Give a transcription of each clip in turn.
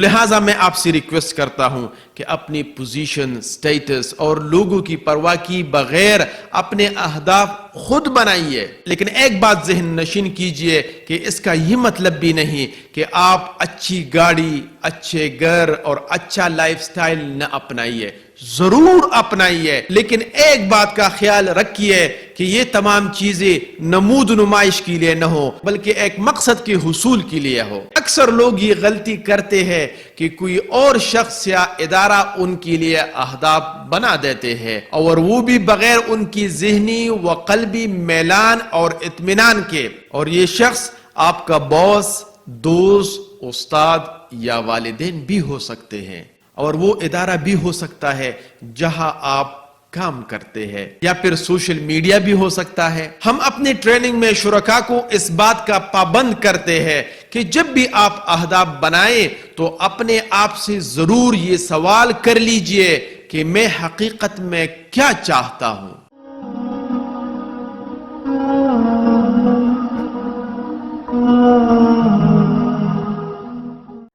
لہٰذا میں آپ سے ریکویسٹ کرتا ہوں کہ اپنی پوزیشن، سٹیٹس اور لوگوں کی پرواہ کی بغیر اپنے اہداف خود بنائیے، لیکن ایک بات ذہن نشین کیجئے کہ اس کا یہ مطلب بھی نہیں کہ آپ اچھی گاڑی، اچھے گھر اور اچھا لائف سٹائل نہ اپنائیے، ضرور اپنائیے، لیکن ایک بات کا خیال رکھیے کہ یہ تمام چیزیں نمود نمائش کے لیے نہ ہو بلکہ ایک مقصد کے حصول کے لیے ہو۔ اکثر لوگ یہ غلطی کرتے ہیں کہ کوئی اور شخص یا ادارہ ان کے لیے اہداف بنا دیتے ہیں، اور وہ بھی بغیر ان کی ذہنی و قلبی میلان اور اطمینان کے، اور یہ شخص آپ کا باس، دوست، استاد یا والدین بھی ہو سکتے ہیں، اور وہ ادارہ بھی ہو سکتا ہے جہاں آپ کام کرتے ہیں، یا پھر سوشل میڈیا بھی ہو سکتا ہے۔ ہم اپنے ٹریننگ میں شرکاء کو اس بات کا پابند کرتے ہیں کہ جب بھی آپ اہداف بنائیں تو اپنے آپ سے ضرور یہ سوال کر لیجئے کہ میں حقیقت میں کیا چاہتا ہوں۔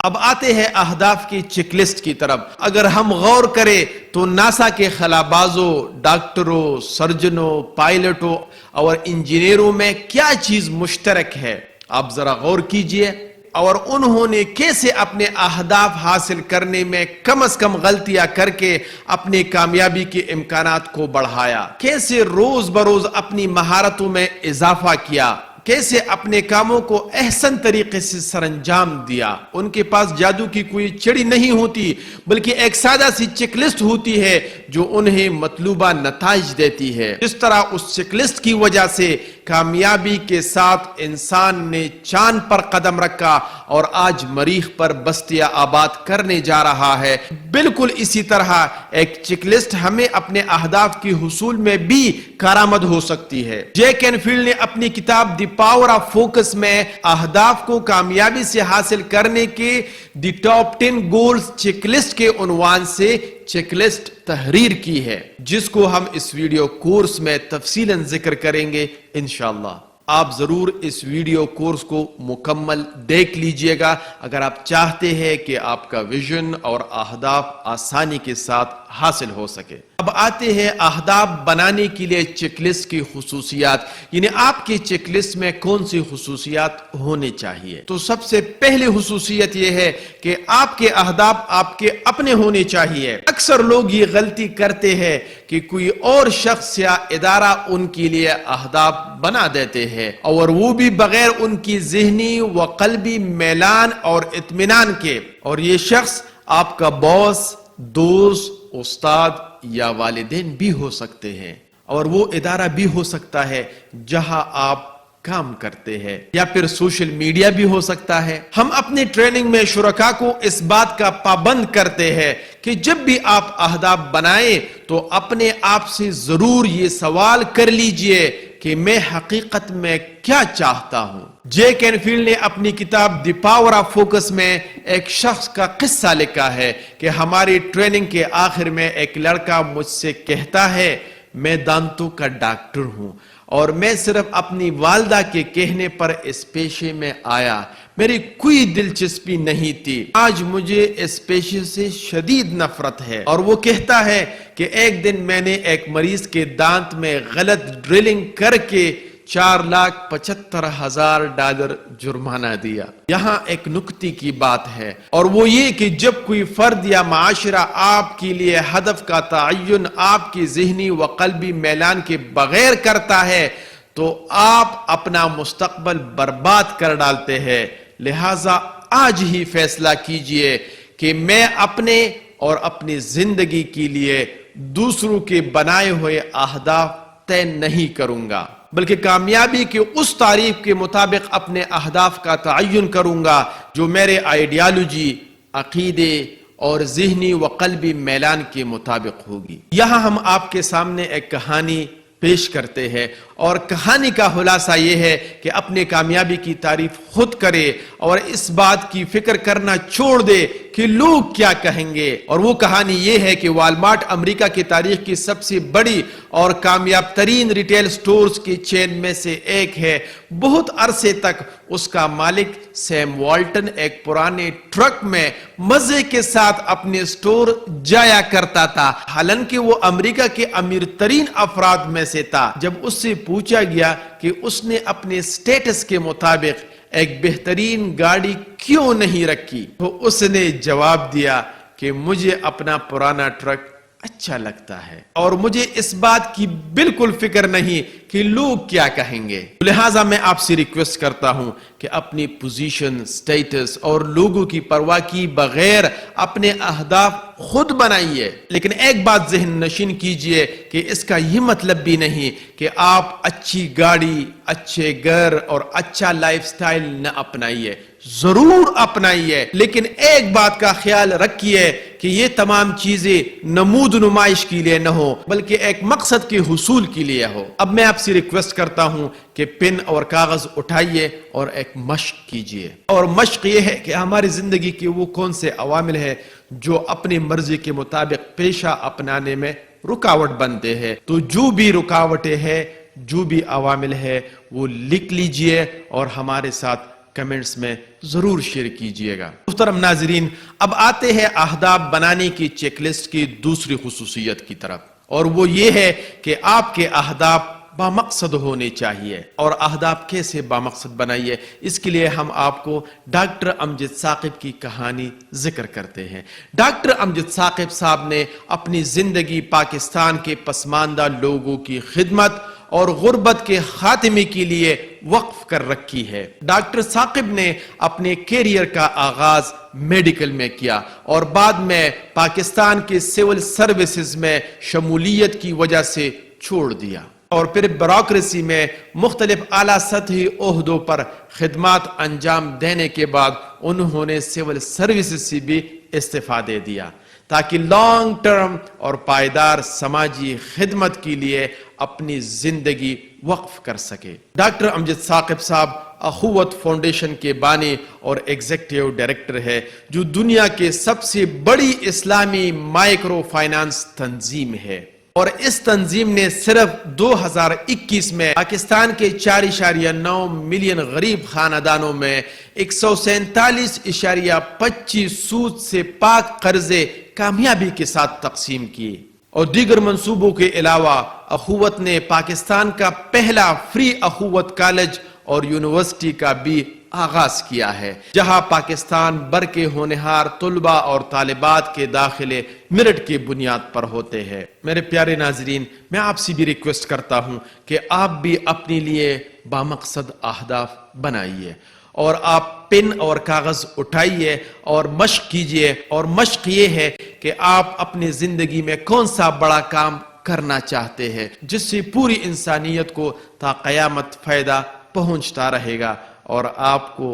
اب آتے ہیں اہداف کی چیک لسٹ کی طرف۔ اگر ہم غور کریں تو ناسا کے خلابازوں، ڈاکٹروں، سرجنوں، پائلٹوں اور انجینئروں میں کیا چیز مشترک ہے؟ آپ ذرا غور کیجئے، اور انہوں نے کیسے اپنے اہداف حاصل کرنے میں کم از کم غلطیاں کر کے اپنی کامیابی کے امکانات کو بڑھایا، کیسے روز بروز اپنی مہارتوں میں اضافہ کیا، کیسے اپنے کاموں کو احسن طریقے سے سر انجام دیا۔ ان کے پاس جادو کی کوئی چڑی نہیں ہوتی بلکہ ایک سادہ سی چیک لسٹ ہوتی ہے جو انہیں مطلوبہ نتائج دیتی ہے۔ اس طرح اس چیک لسٹ کی وجہ سے کامیابی کے ساتھ انسان نے چاند پر قدم رکھا اور آج مریخ پر بستیاں آباد کرنے جا رہا ہے۔ بالکل اسی طرح ایک چیک لسٹ ہمیں اپنے اہداف کی حصول میں بھی کارآمد ہو سکتی ہے۔ جے کینفیلڈ نے اپنی کتاب دی پاور آف فوکس میں اہداف کو کامیابی سے حاصل کرنے کے the top 10 goals check list کے عنوان سے چیک لسٹ تحریر کی ہے، جس کو ہم اس ویڈیو کورس میں تفصیلاً ذکر کریں گے انشاءاللہ۔ آپ ضرور اس ویڈیو کورس کو مکمل دیکھ لیجئے گا اگر آپ چاہتے ہیں کہ آپ کا ویژن اور اہداف آسانی کے ساتھ حاصل ہو سکے۔ اب آتے ہیں اہداف بنانے کے لیے چیک لسٹ کی خصوصیات، یعنی آپ کی چیک لسٹ میں کون سی خصوصیات ہونی چاہیے۔ تو سب سے پہلی خصوصیت یہ ہے کہ آپ کے اہداف آپ کے اپنے ہونے چاہیے۔ اکثر لوگ یہ غلطی کرتے ہیں کہ کوئی اور شخص یا ادارہ ان کے لیے اہداف بنا دیتے ہیں، اور وہ بھی بغیر ان کی ذہنی و قلبی میلان اور اطمینان کے، اور یہ شخص آپ کا باس، دوست، استاد یا والدین بھی ہو سکتے ہیں، اور وہ ادارہ بھی ہو سکتا ہے جہاں آپ کام کرتے ہیں، یا پھر سوشل میڈیا بھی ہو سکتا ہے۔ ہم اپنے ٹریننگ میں شرکاء کو اس بات کا پابند کرتے ہیں کہ جب بھی آپ اہداف بنائیں تو اپنے آپ سے ضرور یہ سوال کر لیجئے کہ میں حقیقت میں کیا چاہتا ہوں۔ جے کینفیلڈ نے اپنی کتاب دی پاور آف فوکس میں ایک شخص کا قصہ لکھا ہے کہ ہماری ٹریننگ کے آخر میں ایک لڑکا مجھ سے کہتا ہے، میں دانتوں کا ڈاکٹر ہوں اور میں صرف اپنی والدہ کے کہنے پر اس پیشے میں آیا، میری کوئی دلچسپی نہیں تھی، آج مجھے اس پیشے سے شدید نفرت ہے۔ اور وہ کہتا ہے کہ ایک دن میں نے ایک مریض کے دانت میں غلط ڈرلنگ کر کے $4,75,000 جرمانہ دیا۔ یہاں ایک نکتے کی بات ہے، اور وہ یہ کہ جب کوئی فرد یا معاشرہ آپ کے لیے ہدف کا تعین آپ کی ذہنی و قلبی میلان کے بغیر کرتا ہے تو آپ اپنا مستقبل برباد کر ڈالتے ہیں۔ لہٰذا آج ہی فیصلہ کیجئے کہ میں اپنے اور اپنی زندگی کے لیے دوسروں کے بنائے ہوئے اہداف طے نہیں کروں گا، بلکہ کامیابی کے اس تعریف کے مطابق اپنے اہداف کا تعین کروں گا جو میرے آئیڈیالوجی، عقیدے اور ذہنی و قلبی میلان کے مطابق ہوگی۔ یہاں ہم آپ کے سامنے ایک کہانی پیش کرتے ہیں، اور کہانی کا خلاصہ یہ ہے کہ اپنے کامیابی کی تعریف خود کرے اور اس بات کی فکر کرنا چھوڑ دے کہ لوگ کیا کہیں گے۔ اور وہ کہانی یہ ہے کہ والمارٹ امریکہ کی تاریخ کی سب سے بڑی اور کامیاب ترین ریٹیل سٹورز کی چین میں سے ایک ہے۔ بہت عرصے تک اس کا مالک سیم والٹن ایک پرانے ٹرک میں مزے کے ساتھ اپنے سٹور جایا کرتا تھا، حالانکہ وہ امریکہ کے امیر ترین افراد میں سے تھا۔ جب اس سے پوچھا گیا کہ اس نے اپنے سٹیٹس کے مطابق ایک بہترین گاڑی کیوں نہیں رکھی تو اس نے جواب دیا کہ مجھے اپنا پرانا ٹرک اچھا لگتا ہے اور مجھے اس بات کی بالکل فکر نہیں کہ لوگ کیا کہیں گے۔ لہٰذا میں آپ سے ریکویسٹ کرتا ہوں کہ اپنی پوزیشن، سٹیٹس اور لوگوں کی پرواہ کی بغیر اپنے اہداف خود بنائیے، لیکن ایک بات ذہن نشین کیجئے کہ اس کا یہ مطلب بھی نہیں کہ آپ اچھی گاڑی، اچھے گھر اور اچھا لائف سٹائل نہ اپنائیے، ضرور اپنائیے، لیکن ایک بات کا خیال رکھیے کہ یہ تمام چیزیں نمود نمائش کے لیے نہ ہو بلکہ ایک مقصد کے حصول کے لیے ہو۔ اب میں آپ سے ریکویسٹ کرتا ہوں کہ پن اور کاغذ اٹھائیے اور ایک مشق کیجئے، اور مشق یہ ہے کہ ہماری زندگی کے وہ کون سے عوامل ہیں جو اپنی مرضی کے مطابق پیشہ اپنانے میں رکاوٹ بنتے ہیں۔ تو جو بھی رکاوٹیں ہیں، جو بھی عوامل ہے، وہ لکھ لیجئے اور ہمارے ساتھ کمنٹس میں ضرور شیئر کیجئے گا۔ محترم ناظرین، اب آتے ہیں اہداف بنانے کی چیک لسٹ کی دوسری خصوصیت کی طرف، اور وہ یہ ہے کہ آپ کے اہداف بامقصد ہونے چاہیے۔ اور اہداف کیسے بامقصد بنائیے، اس کے لیے ہم آپ کو ڈاکٹر امجد ثاقب کی کہانی ذکر کرتے ہیں۔ ڈاکٹر امجد ثاقب صاحب نے اپنی زندگی پاکستان کے پسماندہ لوگوں کی خدمت اور غربت کے خاتمے کے لیے وقف کر رکھی ہے۔ ڈاکٹر ثاقب نے اپنے کیریئر کا آغاز میڈیکل میں کیا اور بعد میں پاکستان کے سول سروسز میں شمولیت کی وجہ سے چھوڑ دیا، اور پھر بیوروکریسی میں مختلف اعلیٰ سطحی عہدوں پر خدمات انجام دینے کے بعد انہوں نے سول سروسز سے بھی استعفیٰ دے دیا تاکہ لانگ ٹرم اور پائیدار سماجی خدمت کے لیے اپنی زندگی وقف کر سکے۔ ڈاکٹر امجد ثاقب صاحب اخوت فاؤنڈیشن کے بانی اور ایگزیکٹو ڈائریکٹر ہے، جو دنیا کے سب سے بڑی اسلامی مائکرو فائنانس تنظیم ہے، اور اس تنظیم نے صرف 2021 میں پاکستان کے 4.9 ملین غریب خاندانوں میں 147.25 سود سے پاک قرضے کامیابی کے ساتھ تقسیم کیے۔ اور دیگر منصوبوں کے علاوہ اخوت نے پاکستان کا پہلا فری اخوت کالج اور یونیورسٹی کا بھی آغاز کیا ہے، جہاں پاکستان بھر کے ہونہار طلباء اور طالبات کے داخلے میرٹ کی بنیاد پر ہوتے ہیں۔ میرے پیارے ناظرین، میں آپ سے بھی ریکویسٹ کرتا ہوں کہ آپ بھی اپنے لیے بامقصد اہداف بنائیے، اور آپ پن اور کاغذ اٹھائیے اور مشق کیجئے، اور مشق یہ ہے کہ آپ اپنی زندگی میں کون سا بڑا کام کرنا چاہتے ہیں جس سے پوری انسانیت کو تا قیامت فائدہ پہنچتا رہے گا اور آپ کو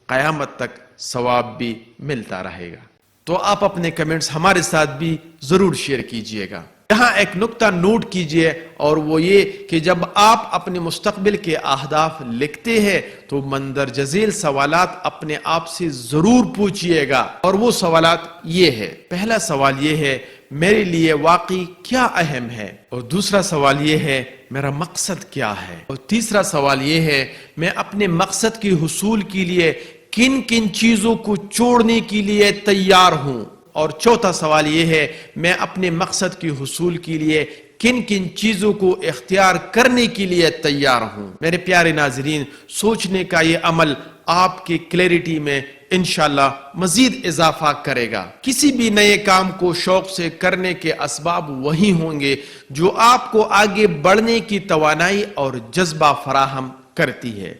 قیامت تک ثواب بھی ملتا رہے گا۔ تو آپ اپنے کمنٹس ہمارے ساتھ بھی ضرور شیئر کیجئے گا۔ یہاں ایک نقطہ نوٹ کیجئے، اور وہ یہ کہ جب آپ اپنے مستقبل کے اہداف لکھتے ہیں تو مندرجہ ذیل سوالات اپنے آپ سے ضرور پوچھئے گا، اور وہ سوالات یہ ہے۔ پہلا سوال یہ ہے، میرے لیے واقعی کیا اہم ہے؟ اور دوسرا سوال یہ ہے، میرا مقصد کیا ہے؟ اور تیسرا سوال یہ ہے، میں اپنے مقصد کے حصول کے لیے کن کن چیزوں کو چھوڑنے کے لیے تیار ہوں؟ اور چوتھا سوال یہ ہے، میں اپنے مقصد کے حصول کے لیے کن کن چیزوں کو اختیار کرنے کے لیے تیار ہوں؟ میرے پیارے ناظرین، سوچنے کا یہ عمل آپ کی کلیئرٹی میں انشاءاللہ مزید اضافہ کرے گا۔ کسی بھی نئے کام کو شوق سے کرنے کے اسباب وہی ہوں گے جو آپ کو آگے بڑھنے کی توانائی اور جذبہ فراہم کرتی ہے۔